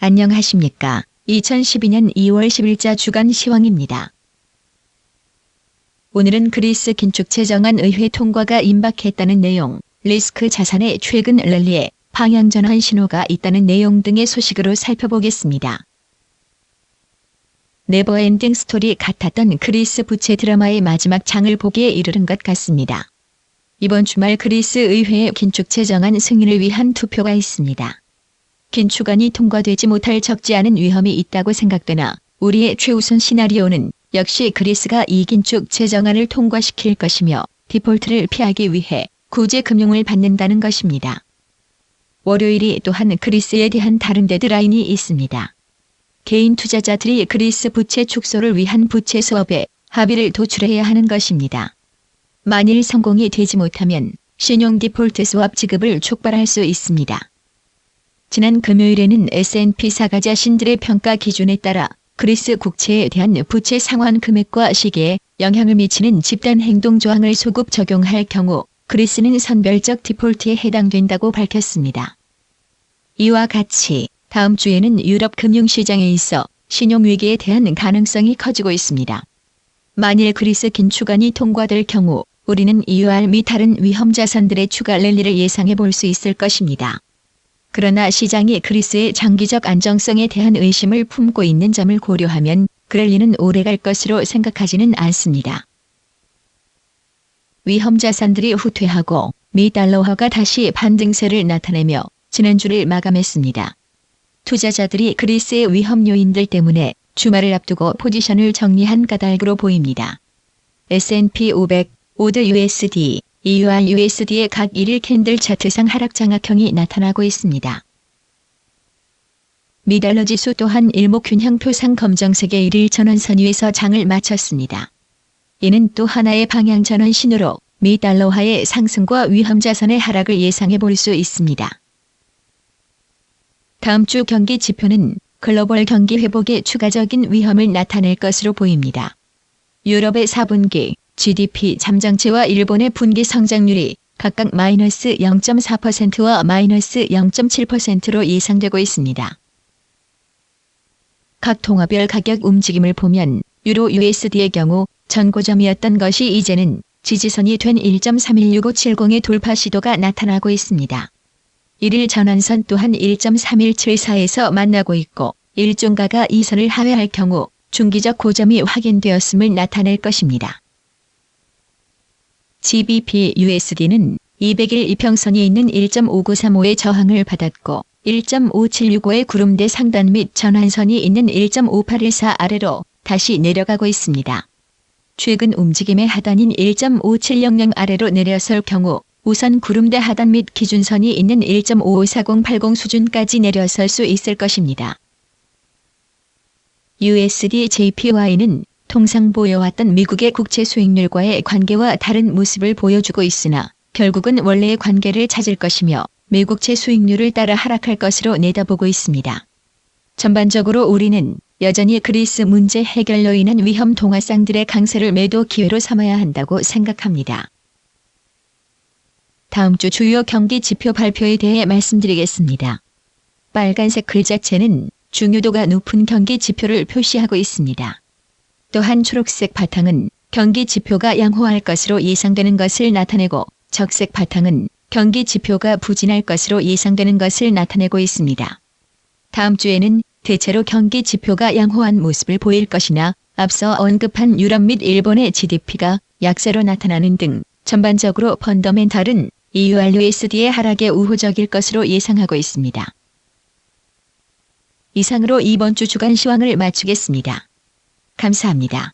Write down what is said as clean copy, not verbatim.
안녕하십니까. 2012년 2월 10일자 주간 시황입니다. 오늘은 그리스 긴축 제정안 의회 통과가 임박했다는 내용, 리스크 자산의 최근 랠리에 방향전환 신호가 있다는 내용 등의 소식으로 살펴보겠습니다. 네버엔딩 스토리 같았던 그리스 부채 드라마의 마지막 장을 보기에 이르는 것 같습니다. 이번 주말 그리스 의회의 긴축 제정안 승인을 위한 투표가 있습니다. 긴축안이 통과되지 못할 적지 않은 위험이 있다고 생각되나 우리의 최우선 시나리오는 역시 그리스가 이 긴축 제정안을 통과시킬 것이며 디폴트를 피하기 위해 구제 금융을 받는다는 것입니다. 월요일이 또한 그리스에 대한 다른 데드라인이 있습니다. 개인 투자자들이 그리스 부채 축소를 위한 부채 수업에 합의를 도출해야 하는 것입니다. 만일 성공이 되지 못하면 신용 디폴트 수업 지급을 촉발할 수 있습니다. 지난 금요일에는 S&P 사가자 신들의 평가 기준에 따라 그리스 국채에 대한 부채 상환 금액과 시기에 영향을 미치는 집단 행동 조항을 소급 적용할 경우 그리스는 선별적 디폴트에 해당된다고 밝혔습니다. 이와 같이 다음 주에는 유럽 금융시장에 있어 신용위기에 대한 가능성이 커지고 있습니다. 만일 그리스 긴축안이 통과될 경우 우리는 EUR 및 다른 위험 자산들의 추가 랠리를 예상해 볼 수 있을 것입니다. 그러나 시장이 그리스의 장기적 안정성에 대한 의심을 품고 있는 점을 고려하면 그 랠리는 오래갈 것으로 생각하지는 않습니다. 위험 자산들이 후퇴하고 미 달러화가 다시 반등세를 나타내며 지난주를 마감했습니다. 투자자들이 그리스의 위험 요인들 때문에 주말을 앞두고 포지션을 정리한 까닭으로 보입니다. S&P 500, 오드 USD, EUR USD의 각 1일 캔들 차트상 하락 장악형이 나타나고 있습니다. 미 달러 지수 또한 일목균형표상 검정색의 1일 전환선 위에서 장을 마쳤습니다. 이는 또 하나의 방향전환 신호로 미 달러화의 상승과 위험 자산의 하락을 예상해 볼 수 있습니다. 다음 주 경기 지표는 글로벌 경기 회복에 추가적인 위험을 나타낼 것으로 보입니다. 유럽의 4분기 GDP 잠정치와 일본의 분기 성장률이 각각 마이너스 0.4%와 마이너스 0.7%로 예상되고 있습니다. 각 통화별 가격 움직임을 보면 유로 USD의 경우 전고점이었던 것이 이제는 지지선이 된 1.31650의 돌파 시도가 나타나고 있습니다. 1일 전환선 또한 1.3174에서 만나고 있고 일종가가 이 선을 하회할 경우 중기적 고점이 확인되었음을 나타낼 것입니다. GBP USD는 200일 이평선이 있는 1.5935의 저항을 받았고 1.5765의 구름대 상단 및 전환선이 있는 1.5814 아래로 다시 내려가고 있습니다. 최근 움직임의 하단인 1.5700 아래로 내려설 경우 우선 구름대 하단 및 기준선이 있는 1.554080 수준까지 내려설 수 있을 것입니다. USD JPY는 통상 보여왔던 미국의 국채 수익률과의 관계와 다른 모습을 보여주고 있으나 결국은 원래의 관계를 찾을 것이며 미국채 수익률을 따라 하락할 것으로 내다보고 있습니다. 전반적으로 우리는 여전히 그리스 문제 해결로 인한 위험 동화상들의 강세를 매도 기회로 삼아야 한다고 생각합니다. 다음 주 주요 경기 지표 발표에 대해 말씀드리겠습니다. 빨간색 글자체는 중요도가 높은 경기 지표를 표시하고 있습니다. 또한 초록색 바탕은 경기 지표가 양호할 것으로 예상되는 것을 나타내고 적색 바탕은 경기 지표가 부진할 것으로 예상되는 것을 나타내고 있습니다. 다음 주에는 대체로 경기 지표가 양호한 모습을 보일 것이나 앞서 언급한 유럽 및 일본의 GDP가 약세로 나타나는 등 전반적으로 펀더멘탈은 EUR USD의 하락에 우호적일 것으로 예상하고 있습니다. 이상으로 이번 주 주간 시황을 마치겠습니다. 감사합니다.